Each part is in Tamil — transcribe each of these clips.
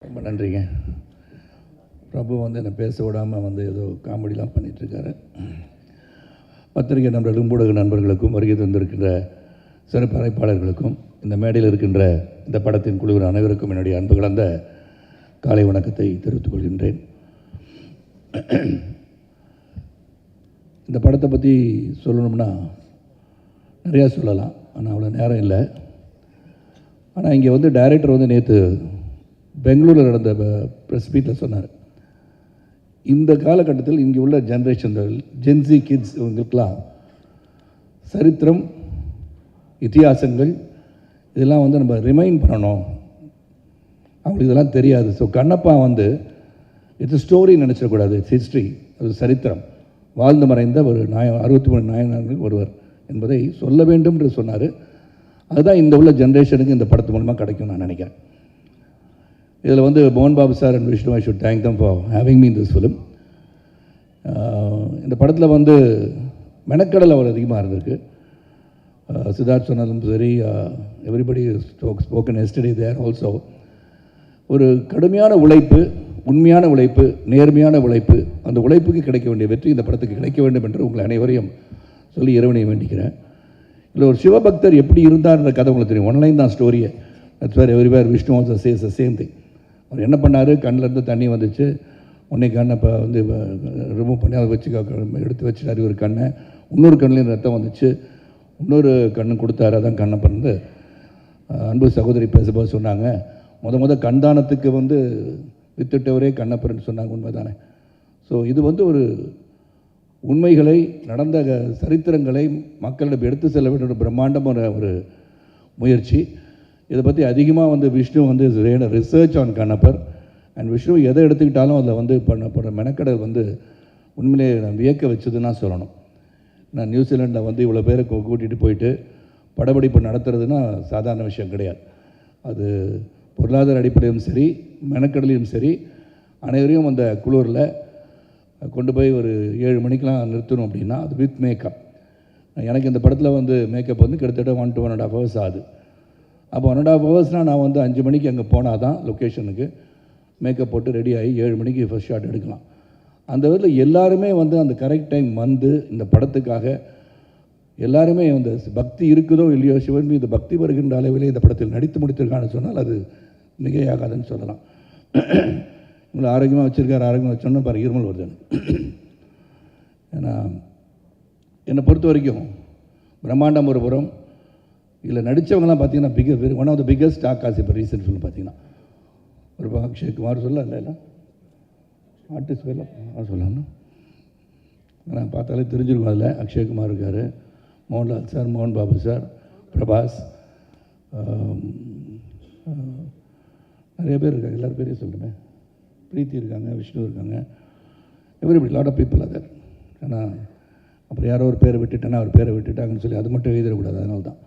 ரொம்ப நன்றிங்க. பிரபு வந்து என்னை பேச விடாமல் வந்து ஏதோ காமெடிலாம் பண்ணிகிட்ருக்காரு. பத்திரிகை நண்பர்களுக்கும் ஊடக நண்பர்களுக்கும் வருகை தந்திருக்கின்ற சிறப்பு அழைப்பாளர்களுக்கும் இந்த மேடையில் இருக்கின்ற இந்த படத்தின் குழுவின் அனைவருக்கும் என்னுடைய அன்பு கலந்த காலை வணக்கத்தை தெரிவித்துக் கொள்கின்றேன். இந்த படத்தை பற்றி சொல்லணும்னா நிறையா சொல்லலாம், ஆனால் அவ்வளோ நேரம் இல்லை. ஆனால் இங்கே வந்து டைரக்டர் வந்து நேற்று பெங்களூரில் நடந்த ப்ரெஸ் மீட்டில் சொன்னார், இந்த காலகட்டத்தில் இங்கே உள்ள ஜென்ரேஷன் ஜென்சி கிட்ஸ் இவங்களுக்கெல்லாம் சரித்திரம், இத்தியாசங்கள் இதெல்லாம் வந்து நம்ம ரிமைண்ட் பண்ணணும், அவங்களுக்கு இதெல்லாம் தெரியாது. ஸோ கண்ணப்பா வந்து இட்ஸ் ஸ்டோரி நினச்சிடக்கூடாது, இட்ஸ் ஹிஸ்ட்ரி, அது சரித்திரம், வாழ்ந்து மறைந்த ஒரு 63 நாயகர்கள் ஒருவர் என்பதை சொல்ல வேண்டும் என்று சொன்னார். அதுதான் இந்த உள்ள ஜென்ரேஷனுக்கு இந்த படத்து மூலமாக கிடைக்கும் நான் நினைக்கிறேன். இதில் வந்து மோகன் Babu sir and Vishnu, I should thank them for having me in this film. இந்த படத்தில் வந்து மெனக்கடல் அவர் அதிகமாக இருந்திருக்கு. சித்தார்த் சொன்னதும் சரி, எவ்ரிபடி ஸ்போக்கன் எஸ்டர்டே தேர் ஆல்சோ. ஒரு கடுமையான உழைப்பு, உண்மையான உழைப்பு, நேர்மையான உழைப்பு, அந்த உழைப்புக்கு கிடைக்க வேண்டிய வெற்றி இந்த படத்துக்கு கிடைக்க வேண்டும் என்று உங்களை அனைவரையும் சொல்லி இறைவனை வேண்டிக்கிறேன். இல்லை ஒரு சிவபக்தர் எப்படி இருந்தார்ன்ற கதை உங்களுக்கு தெரியும், ஒன்லைன் தான் ஸ்டோரியை. That's where everywhere Vishnu also says the same thing. அவர் என்ன பண்ணார், கண்ணிலேருந்து தண்ணி வந்துச்சு, உன்னை கண்ணை இப்போ வந்து ரிமூவ் பண்ணி அதை வச்சு எடுத்து வச்சுட்டார் ஒரு கண்ணை. இன்னொரு கண்ணிலேருந்து ரத்தம் வந்துச்சு, இன்னொரு கண்ணு கொடுத்தாரு, அதான் கண்ணப்பன். வந்து அன்பு சகோதரி பேசும்போது சொன்னாங்க, முத கண்தானத்துக்கு வந்து வித்துட்டவரே கண்ணப்பர்னு சொன்னாங்க. உண்மை தானே? ஸோ இது வந்து ஒரு உண்மைகளை, நடந்த சரித்திரங்களை மக்களிடம் எடுத்து செல்ல வேண்டிய ஒரு பிரம்மாண்டமான ஒரு முயற்சி. இதை பற்றி அதிகமாக வந்து விஷ்ணு வந்து research on Kannappar. And Vishnu எதை எடுத்துக்கிட்டாலும் அதில் வந்து பண்ணப்படுற மெனக்கடல் வந்து உண்மையிலே நான் வியக்க வச்சதுன்னா சொல்லணும். நான் நியூசிலாண்டில் வந்து இவ்வளோ பேரை கூட்டிகிட்டு போயிட்டு படப்பிடிப்பு நடத்துறதுன்னா சாதாரண விஷயம் கிடையாது. அது பொருளாதார அடிப்படையிலும் சரி, மெனக்கடலையும் சரி, அனைவரையும் அந்த குளூரில் கொண்டு போய் ஒரு 7 மணிக்கெலாம் நிறுத்தணும் அப்படின்னா அது வித் மேக்கப். எனக்கு இந்த படத்தில் வந்து மேக்கப் வந்து கிட்டத்தட்ட 1 to 1.5 hours ஆகுது. அப்போ 1.5 hours நான் வந்து 5 மணிக்கு அங்கே போனால் தான் லொக்கேஷனுக்கு மேக்கப் போட்டு ரெடி ஆகி 7 மணிக்கு ஃபர்ஸ்ட் ஷாட் எடுக்கலாம். அந்த விதத்தில் எல்லாருமே வந்து அந்த கரெக்ட் டைம் வந்து இந்த படத்துக்காக எல்லாருமே அந்த பக்தி இருக்குதோ இல்லையோ, சிவன் மீது பக்தி வருகின்ற அளவிலே இந்த படத்தில் நடித்து முடித்திருக்கான்னு சொன்னால் அது மிகையாகாதுன்னு சொல்லலாம். உங்களை ஆரோக்கியமாக வச்சுருக்காரு, ஆரோக்கியமாக வச்சோன்னா பாரு இருமல் வருது. ஏன்னா என்னை பொறுத்த வரைக்கும் பிரம்மாண்டம் ஒரு புறம், இதில் நடித்தவங்கலாம் பார்த்தீங்கன்னா one of the biggest star cast. இப்போ ரீசெண்ட் ஃபிலிம் பார்த்தீங்கன்னா ஒரு அக்ஷய் குமார் சொல்ல இல்லை ஆர்டிஸ்ட் பேரில் சொல்லணும், நான் பார்த்தாலே தெரிஞ்சிருக்கும். அதில் அக்ஷய் குமார் இருக்கார், மோகன்லால் சார், மோகன் பாபு சார், பிரபாஸ், நிறைய பேர் இருக்காங்க. எல்லோரும் பேரையும் சொல்லுமே, பிரீத்தி இருக்காங்க, விஷ்ணு இருக்காங்க, everybody lot of people other. ஏன்னா அப்புறம் யாரோ ஒரு பேரை விட்டுட்டேன்னா அவர் பேரை விட்டுட்டாங்கன்னு சொல்லி அது மட்டும் எழுதிடக்கூடாது. அதனால தான்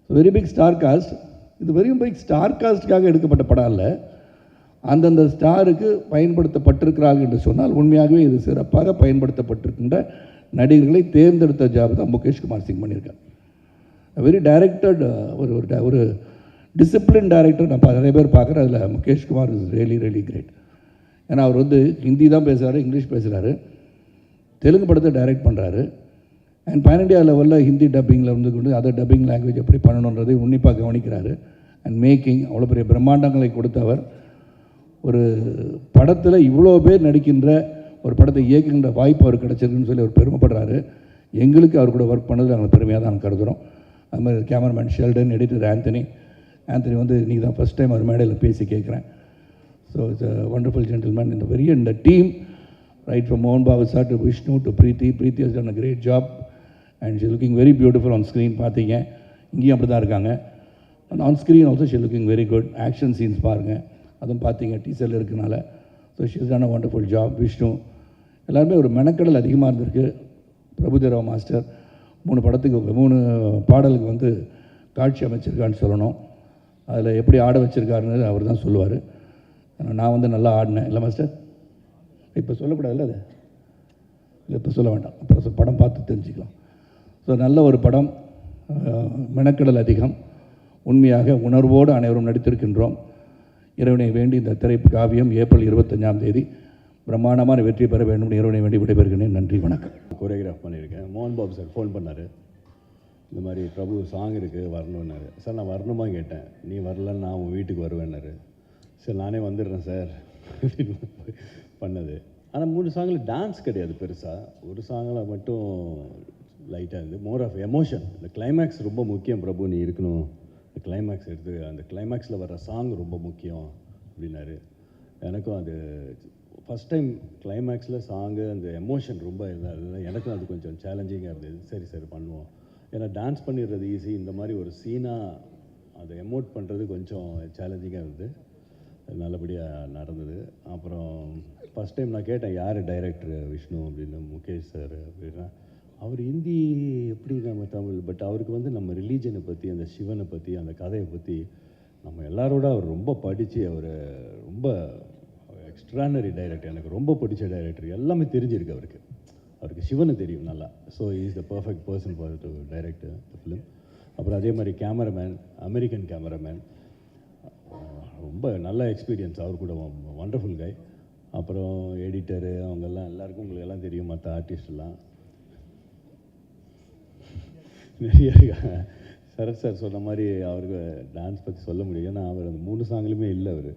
வெரி பிக் ஸ்டார் காஸ்ட். இது வெரி பிக் ஸ்டார் காஸ்ட்டுக்காக எடுக்கப்பட்ட படம் இல்லை, அந்தந்த ஸ்டாருக்கு பயன்படுத்தப்பட்டிருக்கிறார்கள் என்று சொன்னால் உண்மையாகவே இது சிறப்பாக பயன்படுத்தப்பட்டிருக்கின்ற நடிகர்களை தேர்ந்தெடுத்த ஜாப் தான் முகேஷ் குமார் சிங் பண்ணியிருக்கார். வெரி டைரக்டட், ஒரு டிசிப்ளின் டைரக்டர் நான் நிறைய பேர் பார்க்குறேன். அதில் Mukesh Kumar is really great. ஏன்னா அவர் வந்து ஹிந்தி தான் பேசுகிறாரு, இங்கிலீஷ் பேசுகிறாரு, தெலுங்கு படத்தை டைரக்ட் பண்ணுறாரு. அண்ட் பேன் இண்டியா லெவலில் ஹிந்தி டப்பிங்கில் வந்து கொண்டு அதர் டப்பிங் லாங்குவேஜ் எப்படி பண்ணணுன்றதை உன்னிப்பாக கவனிக்கிறாரு. அண்ட் மேக்கிங் அவ்வளோ பெரிய பிரம்மாண்டங்களை கொடுத்தவர். ஒரு படத்தில் இவ்வளோ பேர் நடிக்கின்ற ஒரு படத்தை இயக்குகின்ற வாய்ப்பு அவர் கிடச்சிருக்குன்னு சொல்லி அவர் பெருமைப்படுறாரு. எங்களுக்கு அவர் கூட ஒர்க் பண்ணது நாங்கள் பெருமையாக தான் கருதுகிறோம். அது மாதிரி கேமராமேன் ஷெல்டன், எடிட்டர் ஆந்தனி வந்து இன்றைக்கி தான் ஃபஸ்ட் டைம் அவர் மேடையில் பேசி கேட்குறேன். So it's a wonderful gentleman. இந்த டீம் ரைட் ஃப்ரம் மோகன் Babu sir to Vishnu to Preethi has done a great job and she looking very beautiful on screen. பார்த்தீங்க, இங்கேயும் அப்படி தான் இருக்காங்க. And on screen also she looking very good. Action scenes பாருங்கள், அதுவும் பார்த்தீங்க டீசரில் இருக்கனால. So she has done a wonderful job. Vishnu எல்லாருமே ஒரு மெனக்கடல் அதிகமாக இருந்திருக்கு. பிரபுதேவா மாஸ்டர் 3 பாடலுக்கு வந்து காட்சி அமைச்சிருக்கான்னு சொல்லணும். அதில் எப்படி ஆட வச்சுருக்காருன்னு அவர் தான் சொல்லுவார். நான் வந்து நல்லா ஆடினேன் இல்லை மாஸ்டர்? இப்போ சொல்லக்கூடாதுல்ல, அது இல்லை இப்போ சொல்ல வேண்டாம், அப்புறம் படம் பார்த்து தெரிஞ்சுக்கலாம். ஸோ நல்ல ஒரு படம், மெனக்கடல் அதிகம், உண்மையாக உணர்வோடு அனைவரும் நடித்திருக்கின்றோம். இறைவனை வேண்டி இந்த காவியம் ஏப்ரல் 25ஆம் தேதி பிரம்மாண்டமான வெற்றி பெற வேண்டும் இறைவனை வேண்டி விடைபெறுகிறேன். நன்றி, வணக்கம். கோரியோகிராஃப் பண்ணியிருக்கேன். மோகன் பாபு சார் ஃபோன் பண்ணார், இந்த மாதிரி பிரபு சாங் இருக்குது வரணுன்னாரு. சார் நான் வரணுமா கேட்டேன். நீ வரலன்னு நான் உன் வீட்டுக்கு வருவேன்னாரு. சரி நானே வந்துடுறேன் சார் அப்படின்னு பண்ணது. ஆனால் 3 சாங்கில் டான்ஸ் கிடையாது பெருசாக, ஒரு சாங்கில் மட்டும் லைட்டாக இருந்து மோர் ஆஃப் எமோஷன். இந்த கிளைமேக்ஸ் ரொம்ப முக்கியம் பிரபு, நீ இருக்கணும், இந்த கிளைமேக்ஸ் எடுத்து அந்த கிளைமேக்ஸில் வர்ற சாங் ரொம்ப முக்கியம் அப்படின்னாரு. எனக்கும் அது ஃபஸ்ட் டைம் கிளைமேக்ஸில் சாங்கு அந்த எமோஷன் ரொம்ப இதாக இருந்தது. எனக்கும் அது கொஞ்சம் சேலஞ்சிங்காக இருந்தது. சரி சரி பண்ணுவோம், ஏன்னா டான்ஸ் பண்ணிடுறது ஈஸி, இந்த மாதிரி ஒரு சீனாக அதை எமோட் பண்ணுறது கொஞ்சம் சேலஞ்சிங்காக இருந்தது. நல்லபடியாக நடந்தது. அப்புறம் ஃபஸ்ட் டைம் நான் கேட்டேன் யார் டைரக்டர் விஷ்ணு அப்படின்னு. முகேஷ் சார் அப்படின்னா அவர் ஹிந்தி எப்படி நம்ம தமிழ், பட் அவருக்கு வந்து நம்ம ரிலீஜனை பற்றி, அந்த சிவனை பற்றி, அந்த கதையை பற்றி நம்ம எல்லாரோட அவர் ரொம்ப படித்து, அவர் ரொம்ப எக்ஸ்ட்ரானரி டைரக்டர், எனக்கு ரொம்ப பிடிச்ச டைரக்டர். எல்லாமே தெரிஞ்சிருக்கு அவருக்கு சிவனை தெரியும் நல்லா. So is the perfect person for to direct the film. அப்புறம் அதே மாதிரி கேமராமேன், அமெரிக்கன் கேமராமேன், ரொம்ப நல்ல எக்ஸ்பீரியன்ஸ் அவர் கூட, வண்டர்ஃபுல் கை. அப்புறம் எடிட்டரு அவங்கெல்லாம் எல்லாருக்கும் உங்களுக்கு எல்லாம் தெரியும், மற்ற ஆர்டிஸ்டெல்லாம் நிறைய சரத் சார் சொன்ன மாதிரி அவருக்கு டான்ஸ் பற்றி சொல்ல முடியும், ஏன்னா அவர் அந்த 3 சாங்லையுமே இல்லை அவர்.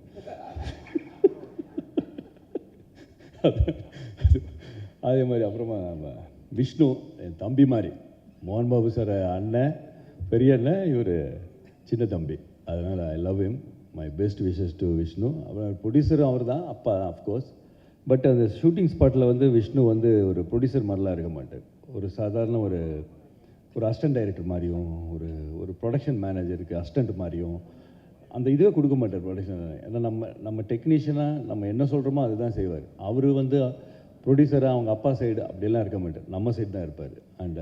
அதே மாதிரி அப்புறமா விஷ்ணு என் தம்பி மாதிரி, மோகன் பாபு சார் அண்ணன், பெரிய அண்ணன், இவர் சின்ன தம்பி. அதனால் I love him, my best wishes to Vishnu. அப்புறம் ப்ரொடியூசரும் அவர் தான், அப்பா அஃப்கோர்ஸ். பட் அந்த ஷூட்டிங் ஸ்பாட்டில் வந்து விஷ்ணு வந்து ஒரு ப்ரொடியூசர் மாதிரிலாம் இருக்க மாட்டார். ஒரு சாதாரண ஒரு அசிஸ்டன்ட் டைரக்டர் மாதிரியும், ஒரு ப்ரொடக்ஷன் மேனேஜருக்கு அசிஸ்டண்ட் மாதிரியும் அந்த இதுவே கொடுக்க மாட்டார் ப்ரொடக்ஷன். ஏன்னா நம்ம டெக்னீஷியனாக நம்ம என்ன சொல்கிறோமோ அதுதான் செய்வார். அவர் வந்து ப்ரொடியூசராக அவங்க அப்பா சைடு அப்படிலாம் இருக்க மாட்டார், நம்ம சைடு தான் இருப்பார். அண்ட்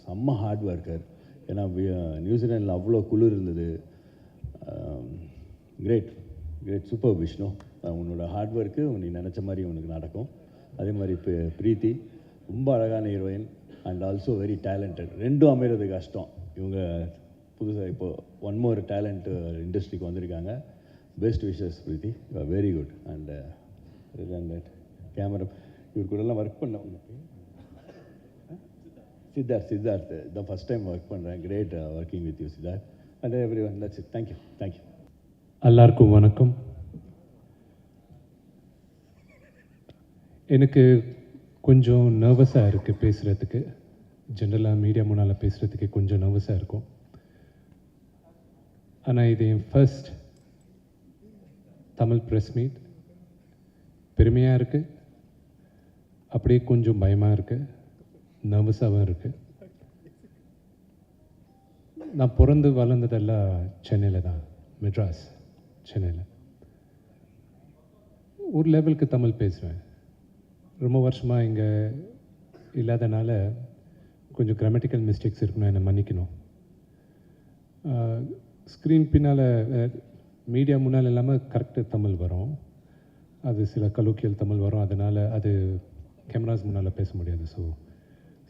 செம்ம ஹார்ட் ஒர்க்கர். ஏன்னா நியூசிலாண்டில் அவ்வளோ குளிர் இருந்தது. கிரேட் சூப்பர் விஷ்ணு, உன்னோட ஹார்ட் ஒர்க்கு நீ நினச்ச மாதிரி உனக்கு நடக்கும். அதே மாதிரி இப்போ பிரீத்தி ரொம்ப அழகான heroine and also very talented. ரெண்டும் அமைகிறது கஷ்டம். இவங்க புதுசாக இப்போது ஒன் மோர் டேலண்ட் இண்டஸ்ட்ரிக்கு வந்திருக்காங்க. Best wishes Preethi, very good. And camera இவர் கூடலாம் ஒர்க் பண்ண சித்தார்த் தான் ஃபஸ்ட் டைம் ஒர்க் பண்ணுறேன். Great working with you Siddharth and everyone. That's it. Thank you. எல்லாருக்கும் வணக்கம். எனக்கு கொஞ்சம் நர்வஸாக இருக்குது பேசுகிறதுக்கு. ஜென்ரலாக மீடியா முன்னால் பேசுகிறதுக்கு கொஞ்சம் நர்வஸாக இருக்கும். ஆனால் இது என் ஃபர்ஸ்ட் தமிழ் ப்ரெஸ் மீட். பெருமையாக இருக்குது, அப்படியே கொஞ்சம் பயமாக இருக்குது, நர்வஸாகவும் இருக்குது. நான் பிறந்து வளர்ந்ததெல்லாம் சென்னையில் தான், மெட்ராஸ், சென்னையில். ஒரு லெவலுக்கு தமிழ் பேசுவேன். ரொம்ப வருஷமாக இங்கே இல்லாதனால கொஞ்சம் கிராமட்டிக்கல் மிஸ்டேக்ஸ் இருக்கணும், என்னை மன்னிக்கணும். ஸ்க்ரீன் பின்னால் மீடியா முன்னால் இல்லாமல் கரெக்டு தமிழ் வரும், அது சில கலோக்கியல் தமிழ் வரும், அதனால் அது கேமராஸ் முன்னால் பேச முடியாது. So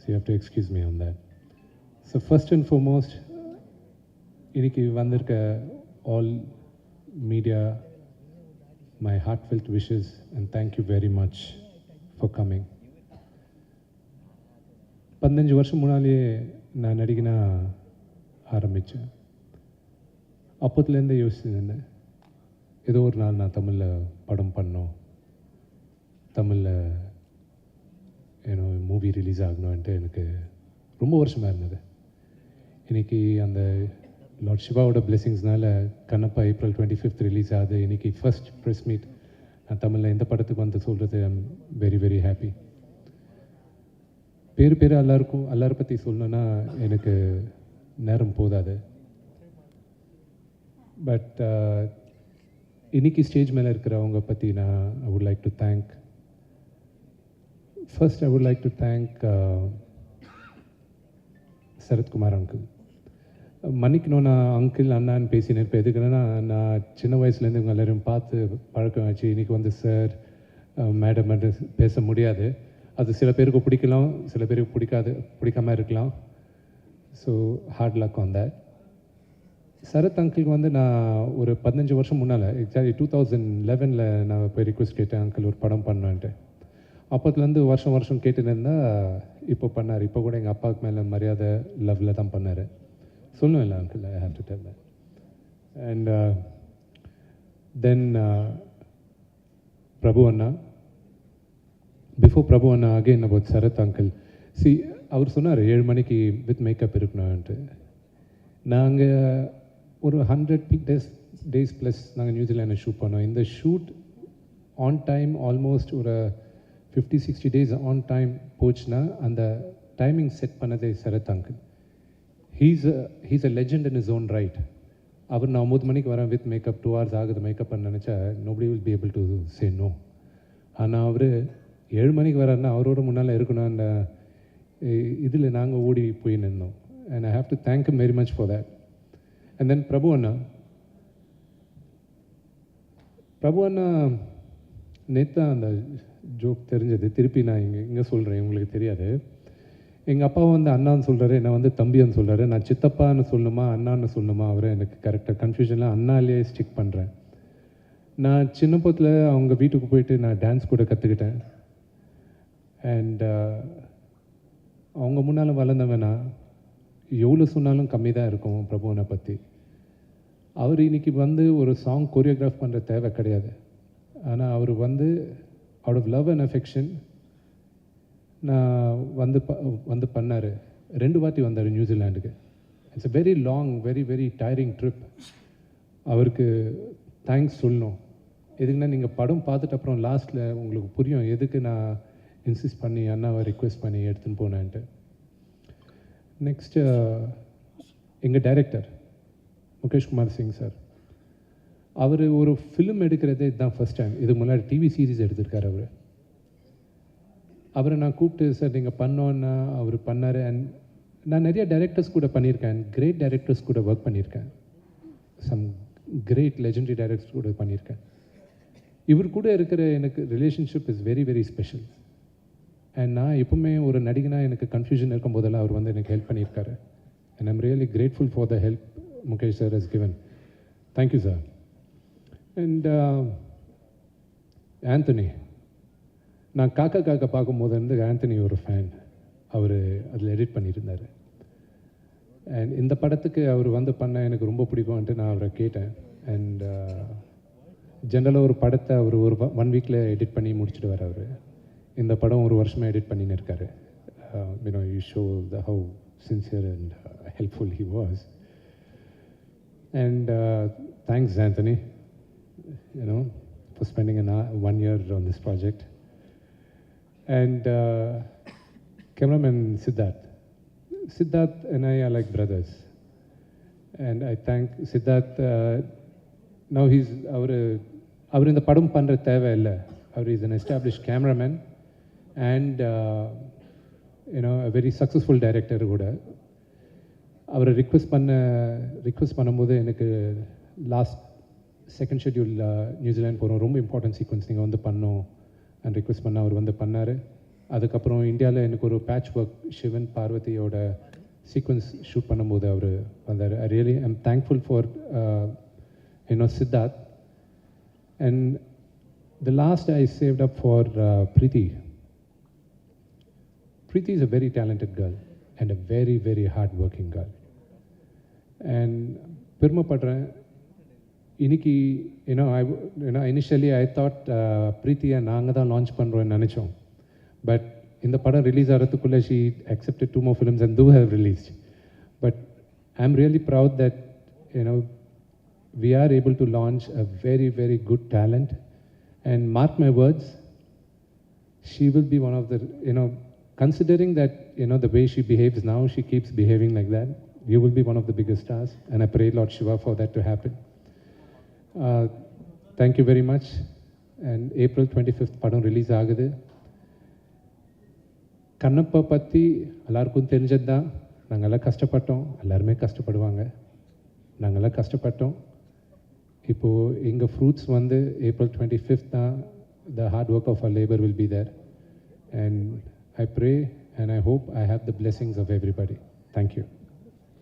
you have to excuse me on that. So first and foremost இன்றைக்கி வந்திருக்க all media, my heartfelt wishes and thank you very much for coming. 15 வருஷம் முன்னாலேயே நான் நடிகனா ஆரம்பித்தேன். அப்போத்துலேருந்தே யோசிச்சுருந்தேன், ஏதோ ஒரு நாள் நான் தமிழில் படம் பண்ணோம், தமிழில் மூவி ரிலீஸ் ஆகணும்ன்ட்டு எனக்கு ரொம்ப வருஷமாக இருந்தது. இன்றைக்கி அந்த லார்ட் சிவாவோட பிளெஸிங்ஸ்னால கண்ணப்பா April 25 ரிலீஸ் ஆகுது. இன்றைக்கி ஃபர்ஸ்ட் ப்ரெஸ் மீட் நான் தமிழில் எந்த படத்துக்கு வந்து சொல்கிறது. I'm very very happy. எல்லாரை பற்றி சொல்லணுன்னா எனக்கு நேரம் போதாது. பட் இன்றைக்கி ஸ்டேஜ் மேலே இருக்கிறவங்க பற்றி நான் I would like to thank. First I would like to thank Sarathkumar uncle. மன்னிக்கணும், நான் அங்கிள் அண்ணான்னு பேசினேன். இப்போ எதுக்குன்னா, நான் சின்ன வயசுலேருந்து இவங்க எல்லோரும் பார்த்து பழக்கம் ஆச்சு. இன்றைக்கி வந்து சார் மேடம் பேச முடியாது. அது சில பேருக்கு பிடிக்கலாம், சில பேருக்கு பிடிக்காமல் இருக்கலாம். So hard luck on that. Sarath அங்கிளுக்கு வந்து நான் ஒரு 15 வருஷம் முன்னால் எக்ஸாக்ட்லி 2011 நான் போய் ரிக்வெஸ்ட் கேட்டேன் அங்கிள் ஒரு படம் பண்ணான்ட்டு. அப்போத்துலேருந்து வருஷம் வருஷம் கேட்டுன்னு இருந்தால் இப்போ பண்ணார். இப்போ கூட எங்கள் அப்பாவுக்கு மேலே மரியாதை லவ்வில் தான் பண்ணார். சொல்லுவேன்ல uncle, I have to tell that. And then Prabhu அண்ணா, பிஃபோர் பிரபு அண்ணா அகெயின் அபவுட் சரத் அங்கிள். சி அவர் சொன்னார் 7 மணிக்கு வித் மேக்கப் இருக்கணும்ன்ட்டு. நாங்கள் ஒரு 100 days ப்ளஸ் நாங்கள் நியூசிலாண்டில் ஷூட் பண்ணோம். இந்த ஷூட் ஆன் டைம் ஆல்மோஸ்ட் ஒரு 50-60 days ஆன் டைம் போச்சுன்னா அந்த டைமிங் செட் பண்ணதே Sarath uncle. He's a legend in his own right. அவர் நான் 9 மணிக்கு வரேன் வித் மேக்கப் 2 hours ஆகுது மேக்கப் பண்ண நினச்சா nobody will be able to say no. ஆனால் அவர் 7 மணிக்கு வராருன்னா அவரோட முன்னால் இருக்கணும். அந்த இதில் நாங்கள் ஓடி போய் நின்றோம். And I have to thank him very much for that. And then Prabhu அண்ணா நேற்று அந்த ஜோக் தெரிஞ்சது, திருப்பி நான் இங்கே சொல்கிறேன், உங்களுக்கு தெரியாது. எங்கள் அப்பா வந்து அண்ணான்னு சொல்கிறாரு, என்னை வந்து தம்பின்னு சொல்கிறாரு. நான் சித்தப்பான்னு சொல்லணுமா அண்ணான்னு சொல்லணுமா அவரை எனக்கு கரெக்டாக கன்ஃபியூஷனில் அண்ணாலேயே ஸ்டிக் பண்ணுறேன். நான் சின்ன பத்தில் அவங்க வீட்டுக்கு போயிட்டு நான் டான்ஸ் கூட கற்றுக்கிட்டேன். அண்ட் அவங்க முன்னால் வளர்ந்தவனா எவ்வளோ சொன்னாலும் கம்மி தான் இருக்கும் பிரபுவனை பற்றி. அவர் இன்றைக்கி வந்து ஒரு சாங் கொரியோகிராஃப் பண்ணுற தேவை கிடையாது. ஆனால் அவர் வந்து out of love and affection நான் வந்து பண்ணார். 2 வாட்டி வந்தார் நியூசிலாண்டுக்கு. It's a very long very tiring trip. அவருக்கு தேங்க்ஸ் சொல்லணும். எதுக்குன்னா நீங்கள் படம் பார்த்துட்டு அப்புறம் லாஸ்ட்டில் உங்களுக்கு புரியும் எதுக்கு நான் இன்சிஸ்ட் பண்ணி அண்ணாவை ரிக்வெஸ்ட் பண்ணி எடுத்துன்னு போனேன்ட்டு. நெக்ஸ்ட்டு எங்கள் டைரக்டர் முகேஷ் குமார் சிங் சார். அவர் ஒரு ஃபிலிம் எடுக்கிறதே இதுதான் ஃபஸ்ட் டைம். இதுக்கு முன்னாடி டிவி சீரீஸ் எடுத்திருக்கார் அவர். அவரை நான் கூப்பிட்டு சார் நீங்கள் பண்ணோன்னா அவர் பண்ணார். அண்ட் நான் நிறைய டைரக்டர்ஸ் கூட பண்ணியிருக்கேன், கிரேட் டைரக்டர்ஸ் கூட ஒர்க் பண்ணியிருக்கேன், சம் கிரேட் லெஜெண்டரி டைரக்டர்ஸ் கூட பண்ணியிருக்கேன். இவர் கூட இருக்கிற எனக்கு relationship is very special. And நான் எப்பவுமே ஒரு நடிகனாக எனக்கு கன்ஃபியூஷன் இருக்கும் போதெல்லாம் அவர் வந்து எனக்கு ஹெல்ப் பண்ணியிருக்காரு. And I'm really grateful for the help Mukesh sir has given. Thank you sir. And Anthony, நான் காக்கா பார்க்கும்போது வந்து ஆந்தனி ஒரு ஃபேன். அவர் அதில் எடிட் பண்ணியிருந்தார். அண்ட் இந்த படத்துக்கு அவர் வந்து பண்ண எனக்கு ரொம்ப பிடிக்கும்ன்ட்டு நான் அவரை கேட்டேன். அண்ட் ஜென்ரலாக ஒரு படத்தை அவர் ஒரு 1 வீக்கில் எடிட் பண்ணி முடிச்சுட்டு வர அவர். இந்த படம் ஒரு வருஷமாக எடிட் பண்ணின்னு இருக்காரு. You show the how sincere and helpful he was. And thanks Anthony, for spending 1 year on this project. And cameraman Siddharth and I are like brothers. And I thank Siddharth. Now he's அவர் இந்த படம் பண்ணுற தேவை இல்லை. அவர் is an established cameraman and a very successful director கூட. அவரை ரிக்வெஸ்ட் பண்ணும்போது எனக்கு லாஸ்ட் செகண்ட் ஷெட்யூல் நியூசிலாந்து போகிறோம், ரொம்ப இம்பார்ட்டன்ட் சீக்வன்ஸ் நீங்கள் வந்து பண்ணோம் அண்ட் ரிக்வெஸ்ட் பண்ண அவர் வந்து பண்ணார். அதுக்கப்புறம் இந்தியாவில் எனக்கு ஒரு பேட்ச் ஒர்க் சிவன் பார்வதியோட சீக்வன்ஸ் ஷூட் பண்ணும்போது அவர் வந்தார். I really I'm thankful for Siddharth. And the last I saved up for Preeti. Preeti is a very talented girl and a very hard-working girl. And பெருமைப்படுறேன். இன்னைக்கு initially I thought பிரீத்தியை நாங்கள் தான் லான்ச் பண்ணுறோன்னு நினச்சோம். பட் இந்த படம் release ஆகிறதுக்குள்ளே she accepted 2 more films and do have released. But I'm really proud that we are able to launch a very good talent. And mark my words, she will be one of the, considering that, the way she behaves now, she keeps behaving like that, you will be one of the biggest stars. And I pray Lord Shiva for that to happen. Thank you very much. And April 25th படம் ரிலீஸ் ஆகுது. கண்ணப்பா பற்றி எல்லாருக்கும் தெரிஞ்சது தான். நாங்கள்லாம் கஷ்டப்பட்டோம், எல்லாருமே கஷ்டப்படுவாங்க, நாங்கள்லாம் கஷ்டப்பட்டோம். இப்போது எங்கள் ஃப்ரூட்ஸ் வந்து April 25th தான். The hard work of our labor will be there. And I pray and I hope I have the blessings of everybody. Thank you.